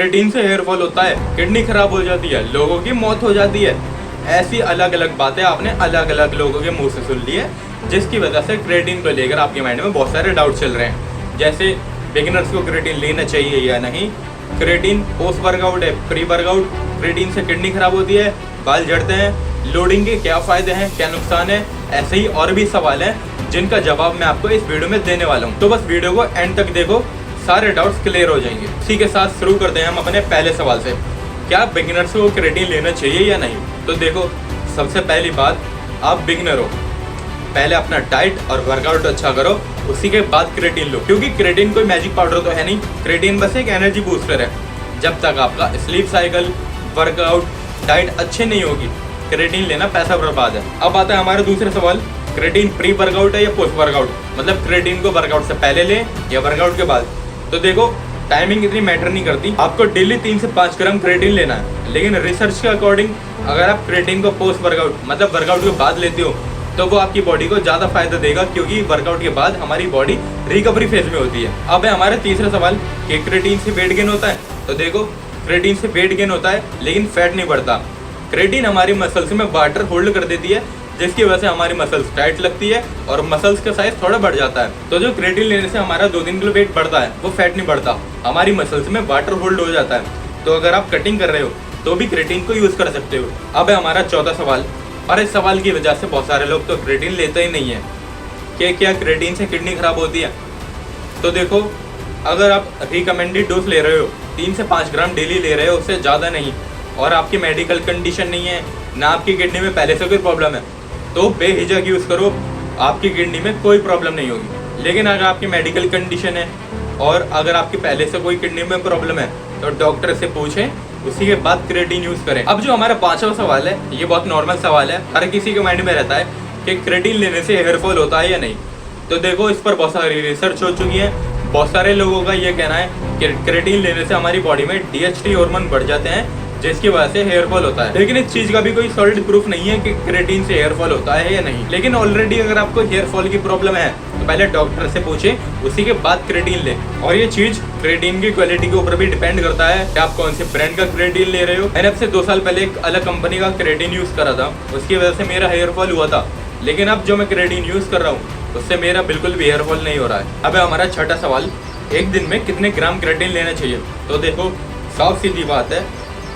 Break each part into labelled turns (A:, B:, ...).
A: Creatine से hair fall होता है, किडनी खराब हो जाती है, लोगों की मौत हो जाती है। ऐसी अलग अलग बातें आपने अलग अलग लोगों के मुंह से सुन ली है, जिसकी वजह से क्रिएटिन को लेकर आपके माइंड में बहुत सारे डाउट चल रहे हैं। जैसे बिगिनर्स को क्रिएटिन लेना चाहिए या नहीं, क्रिएटिन पोस्ट वर्कआउट है, प्री वर्कआउट, क्रिएटिन से किडनी खराब होती है, बाल झड़ते हैं, लोडिंग के क्या फ़ायदे हैं, क्या नुकसान है, ऐसे ही और भी सवाल हैं जिनका जवाब मैं आपको इस वीडियो में देने वाला हूँ। तो बस वीडियो को एंड तक देखो, सारे डाउट्स क्लियर हो जाएंगे। इसी के साथ शुरू करते हैं हम अपने पहले सवाल से, क्या बिगिनर्स को क्रिएटिन लेना चाहिए या नहीं। तो देखो, सबसे पहली बात, आप बिगिनर हो, पहले अपना डाइट और वर्कआउट अच्छा करो, उसी के बाद क्रिएटिन लो, क्योंकि क्रिएटिन कोई मैजिक पाउडर तो है नहीं, क्रिएटिन बस एक एनर्जी बूस्टर है। जब तक आपका स्लीप साइकिल, वर्कआउट, डाइट अच्छे नहीं होगी, क्रिएटिन लेना पैसा बर्बाद है। अब आता है हमारा दूसरा सवाल, क्रिएटिन प्री वर्कआउट है या पोस्ट वर्कआउट, मतलब क्रिएटिन को वर्कआउट से पहले लें या वर्कआउट के बाद। तो देखो, टाइमिंग इतनी मैटर नहीं करती, आपको डेली 3 से 5 ग्राम क्रिएटिन लेना है। लेकिन रिसर्च के अकॉर्डिंग अगर आप क्रिएटिन को पोस्ट वर्कआउट मतलब वर्कआउट के बाद लेते हो तो वो आपकी बॉडी को ज़्यादा फायदा देगा, क्योंकि वर्कआउट के बाद हमारी बॉडी रिकवरी फेज में होती है। अब है हमारा तीसरा सवाल कि क्रिएटिन से वेट गेन होता है। तो देखो, क्रिएटिन से वेट गेन होता है लेकिन फैट नहीं बढ़ता। क्रिएटिन हमारी मसल्स में वाटर होल्ड कर देती है, जिसकी वजह से हमारी मसल्स टाइट लगती है और मसल्स का साइज थोड़ा बढ़ जाता है। तो जो क्रिएटिन लेने से हमारा 2-3 किलो वेट बढ़ता है, वो फैट नहीं बढ़ता, हमारी मसल्स में वाटर होल्ड हो जाता है। तो अगर आप कटिंग कर रहे हो तो भी क्रिएटिन को यूज़ कर सकते हो। अब है हमारा चौथा सवाल, और इस सवाल की वजह से बहुत सारे लोग तो क्रिएटिन लेते ही नहीं है कि क्या क्रिएटिन से किडनी खराब होती है। तो देखो, अगर आप रिकमेंडेड डोज ले रहे हो, 3 से 5 ग्राम डेली ले रहे हो, उससे ज़्यादा नहीं, और आपकी मेडिकल कंडीशन नहीं है, ना आपकी किडनी में पहले से कोई प्रॉब्लम है, तो बेहिचक यूज़ करो, आपकी किडनी में कोई प्रॉब्लम नहीं होगी। लेकिन अगर आपकी मेडिकल कंडीशन है और अगर आपकी पहले से कोई किडनी में प्रॉब्लम है तो डॉक्टर से पूछें, उसी के बाद क्रिएटिन यूज़ करें। अब जो हमारा पांचवा सवाल है, ये बहुत नॉर्मल सवाल है, हर किसी के माइंड में रहता है कि क्रिएटिन लेने से हेयर फॉल होता है या नहीं। तो देखो, इस पर बहुत सारी रिसर्च हो चुकी है, बहुत सारे लोगों का ये कहना है कि क्रिएटिन लेने से हमारी बॉडी में DHT हार्मोन बढ़ जाते हैं, जिसकी वजह से हेयर फॉल होता है। लेकिन इस चीज़ का भी कोई सॉलिड प्रूफ नहीं है कि क्रिएटिन से हेयर फॉल होता है या नहीं। लेकिन ऑलरेडी अगर आपको हेयर फॉल की प्रॉब्लम है तो पहले डॉक्टर से पूछें, उसी के बाद क्रिएटिन लें। और ये चीज़ क्रिएटिन की क्वालिटी के ऊपर भी डिपेंड करता है कि आप कौन से ब्रांड का क्रिएटिन ले रहे हो। मैंने अब से 2 साल पहले एक अलग कंपनी का क्रिएटिन यूज़ करा था, उसकी वजह से मेरा हेयर फॉल हुआ था। लेकिन अब जो मैं क्रिएटिन यूज़ कर रहा हूँ, उससे मेरा बिल्कुल भी हेयर फॉल नहीं हो रहा है। अब हमारा छठा सवाल, एक दिन में कितने ग्राम क्रिएटिन लेना चाहिए। तो देखो, साफ सीधी बात है,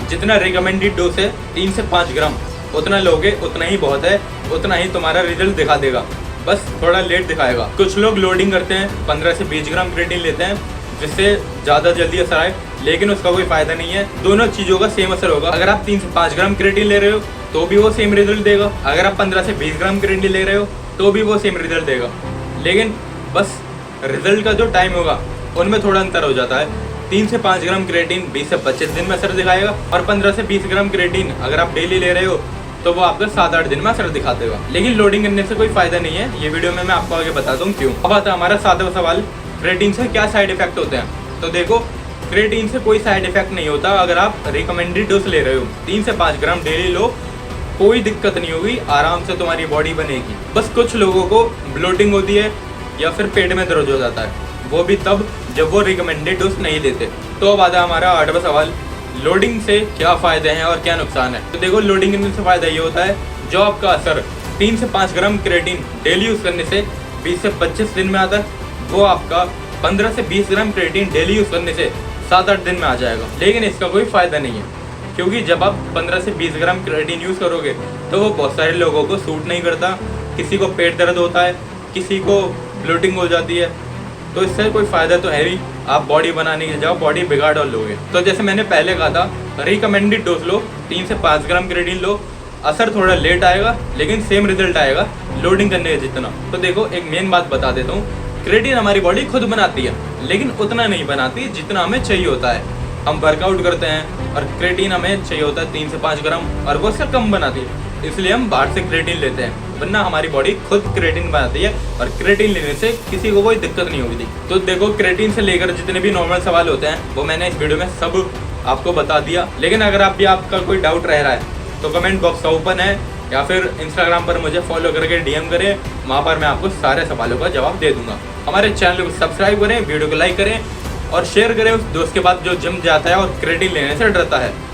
A: जितना रिकमेंडेड डोज है 3 से 5 ग्राम, उतना लोगे उतना ही बहुत है, उतना ही तुम्हारा रिजल्ट दिखा देगा, बस थोड़ा लेट दिखाएगा। कुछ लोग लोडिंग करते हैं, 15 से 20 ग्राम क्रिएटिन लेते हैं, जिससे ज़्यादा जल्दी असर आए, लेकिन उसका कोई फ़ायदा नहीं है। दोनों चीज़ों का सेम असर होगा। अगर आप 3 से 5 ग्राम क्रिएटिन ले रहे हो तो भी वो सेम रिजल्ट देगा, अगर आप 15 से 20 ग्राम क्रिएटिन ले रहे हो तो भी वो सेम रिजल्ट देगा। लेकिन बस रिजल्ट का जो टाइम होगा उनमें थोड़ा अंतर हो जाता है। 3 से 5 ग्राम क्रिएटिन 20 से 25 दिन में असर दिखाएगा, और 15 से 20 ग्राम क्रिएटिन अगर आप डेली ले रहे हो तो वो आपका 7-8 दिन में असर दिखा देगा। लेकिन लोडिंग करने से कोई फायदा नहीं है, ये वीडियो में मैं आपको आगे बताता हूँ क्यों। अब आता है हमारा 7वां सवाल, क्रिएटिन से क्या साइड इफेक्ट होते हैं। तो देखो, क्रिएटिन से कोई साइड इफेक्ट नहीं होता अगर आप रिकमेंडेड डोज ले रहे हो। 3 से 5 ग्राम डेली लो, कोई दिक्कत नहीं होगी, आराम से तुम्हारी बॉडी बनेगी। बस कुछ लोगों को ब्लोटिंग होती है या फिर पेट में दर्द हो जाता है, वो भी तब जब वो रिकमेंडेड डोज नहीं लेते। तो अब आता है हमारा 8वां सवाल, लोडिंग से क्या फ़ायदे हैं और क्या नुकसान है। तो देखो, लोडिंग करने से फ़ायदा ये होता है, जो आपका असर 3 से 5 ग्राम क्रिएटिन डेली यूज़ करने से 20 से 25 दिन में आता है, वो आपका 15 से 20 ग्राम क्रिएटिन डेली यूज़ करने से 7-8 दिन में आ जाएगा। लेकिन इसका कोई फ़ायदा नहीं है, क्योंकि जब आप 15 से 20 ग्राम क्रिएटिन यूज़ करोगे तो वो बहुत सारे लोगों को सूट नहीं करता। किसी को पेट दर्द होता है, किसी को ब्लोटिंग हो जाती है, तो इससे कोई फ़ायदा तो है नहीं। आप बॉडी बनाने के जाओ, बॉडी बिगाड़ और लोगे। तो जैसे मैंने पहले कहा था, रिकमेंडेड डोज लो, 3 से 5 ग्राम क्रिएटिन लो, असर थोड़ा लेट आएगा लेकिन सेम रिजल्ट आएगा लोडिंग करने के जितना। तो देखो, एक मेन बात बता देता हूँ, क्रिएटिन हमारी बॉडी खुद बनाती है, लेकिन उतना नहीं बनाती जितना हमें चाहिए होता है। हम वर्कआउट करते हैं और क्रिएटिन हमें चाहिए होता है 3 से 5 ग्राम, और वो उससे कम बनाती है, इसलिए हम बाहर से क्रिएटिन लेते हैं, वरना हमारी बॉडी खुद क्रिएटिन बनाती है, और क्रिएटिन लेने से किसी को कोई दिक्कत नहीं होगी। तो देखो, क्रिएटिन से लेकर जितने भी नॉर्मल सवाल होते हैं वो मैंने इस वीडियो में सब आपको बता दिया। लेकिन अगर आपका कोई डाउट रह रहा है तो कमेंट बॉक्स ओपन है, या फिर इंस्टाग्राम पर मुझे फॉलो करके DM करें, वहाँ पर मैं आपको सारे सवालों का जवाब दे दूंगा। हमारे चैनल को सब्सक्राइब करें, वीडियो को लाइक करें, और शेयर करें उस दोस्त के बाद जो जिम जाता है और क्रेडिट लेने से डरता है।